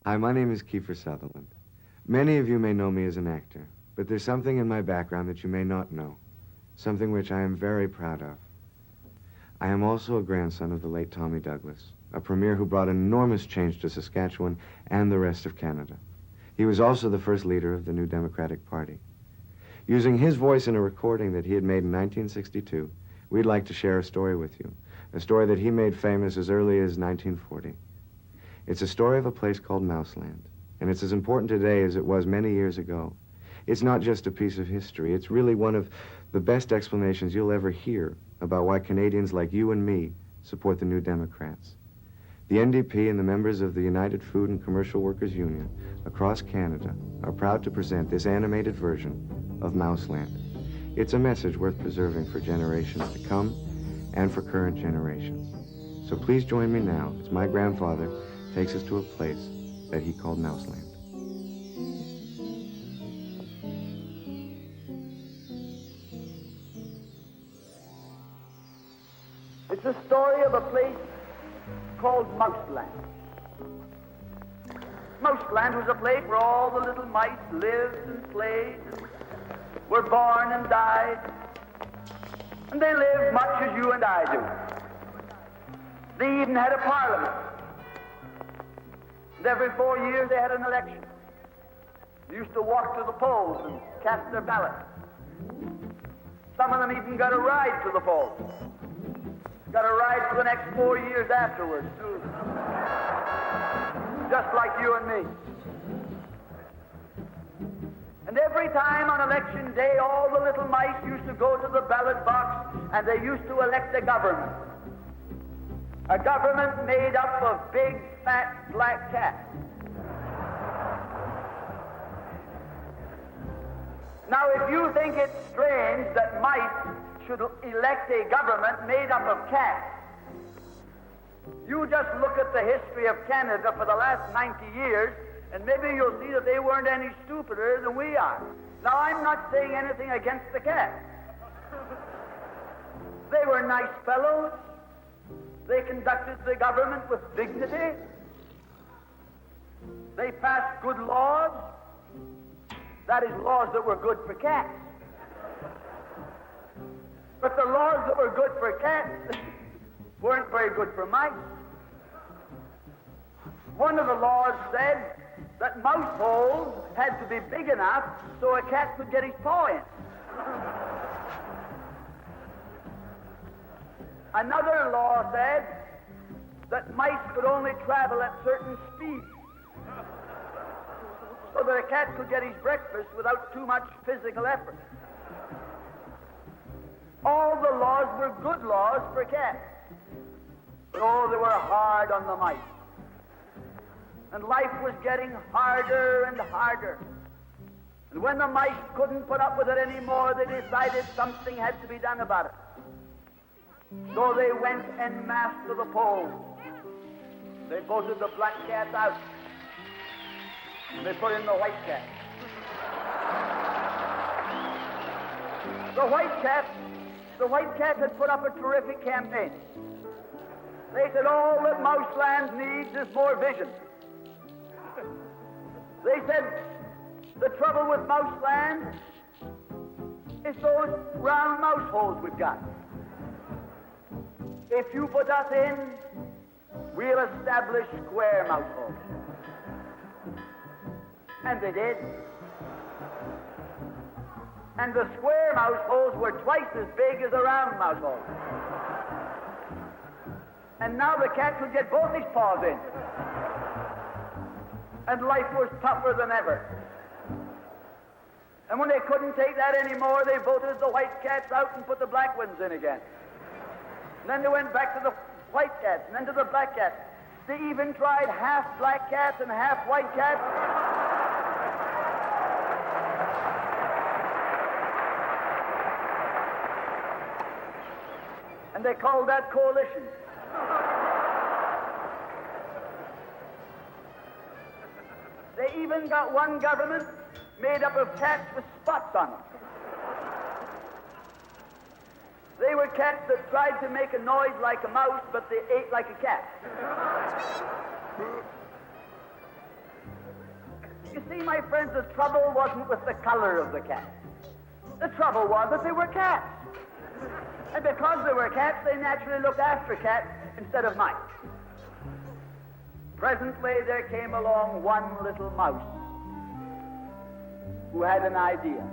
Hi, my name is Kiefer Sutherland. Many of you may know me as an actor, but there's something in my background that you may not know, something which I am very proud of. I am also a grandson of the late Tommy Douglas, a premier who brought an enormous change to Saskatchewan and the rest of Canada. He was also the first leader of the New Democratic Party. Using his voice in a recording that he had made in 1962, we'd like to share a story with you, a story that he made famous as early as 1940. It's a story of a place called Mouseland, and it's as important today as it was many years ago. It's not just a piece of history. It's really one of the best explanations you'll ever hear about why Canadians like you and me support the New Democrats. The NDP and the members of the United Food and Commercial Workers Union across Canada are proud to present this animated version of Mouseland. It's a message worth preserving for generations to come and for current generations. So please join me now as my grandfather takes us to a place that he called Mouseland. It's a story of a place called Mouseland. Mouseland was a place where all the little mice lived and played and were born and died. And they lived much as you and I do. They even had a parliament. And every 4 years they had an election. They used to walk to the polls and cast their ballot. Some of them even got a ride to the polls. Got a ride for the next 4 years afterwards, too. Just like you and me. And every time on election day, all the little mice used to go to the ballot box and they used to elect a government. A government made up of big, fat, black cats. Now, if you think it's strange that mice should elect a government made up of cats, you just look at the history of Canada for the last 90 years, and maybe you'll see that they weren't any stupider than we are. Now, I'm not saying anything against the cats. They were nice fellows. They conducted the government with dignity. They passed good laws. That is, laws that were good for cats. But the laws that were good for cats weren't very good for mice. One of the laws said that mouse holes had to be big enough so a cat could get his paw in. Another law said that mice could only travel at certain speeds so that a cat could get his breakfast without too much physical effort. All the laws were good laws for cats. But oh, they were hard on the mice. And life was getting harder and harder. And when the mice couldn't put up with it anymore, they decided something had to be done about it. So they went en masse to the polls. They voted the black cats out. And they put in the white cat. The white cat had put up a terrific campaign. They said all that Mouseland needs is more vision. They said the trouble with Mouseland is those round mouse holes we've got. If you put us in, we'll establish square mouse holes. And they did. And the square mouse holes were twice as big as the round mouse holes. And now the cat could get both his paws in. And life was tougher than ever. And when they couldn't take that anymore, they voted the white cats out and put the black ones in again. And then they went back to the white cats, and then to the black cats. They even tried half black cats and half white cats. And they called that coalition. They even got one government made up of cats with spots on them. They were cats that tried to make a noise like a mouse, but they ate like a cat. You see, my friends, the trouble wasn't with the color of the cat. The trouble was that they were cats. And because they were cats, they naturally looked after cats instead of mice. Presently, there came along one little mouse who had an idea.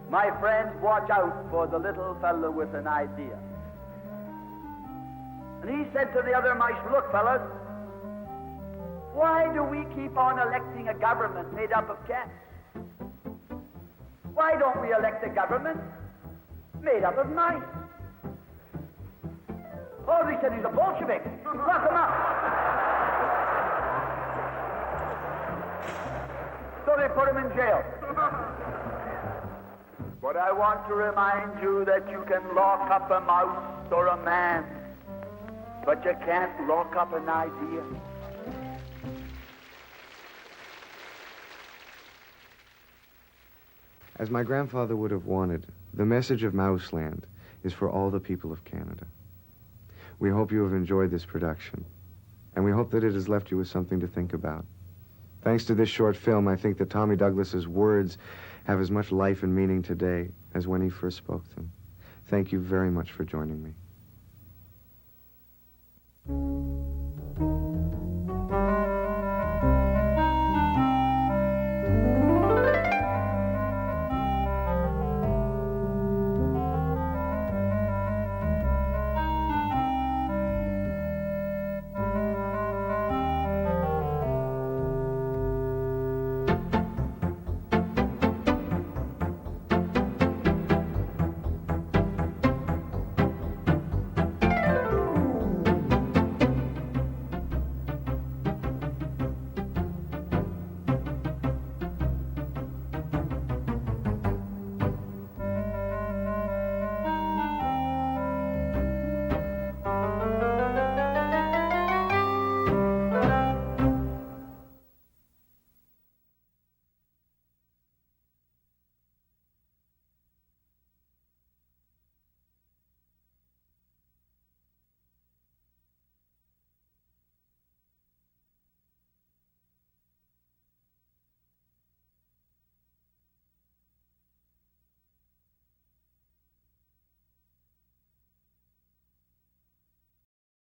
My friends, watch out for the little fellow with an idea. And he said to the other mice, look, fellas, why do we keep on electing a government made up of cats? Why don't we elect a government made up of mice? Oh, they said he's a Bolshevik. Lock him up. So they put him in jail. But I want to remind you that you can lock up a mouse or a man, but you can't lock up an idea. As my grandfather would have wanted, the message of Mouseland is for all the people of Canada. We hope you have enjoyed this production, and we hope that it has left you with something to think about. Thanks to this short film, I think that Tommy Douglas's words have as much life and meaning today as when he first spoke them. Thank you very much for joining me.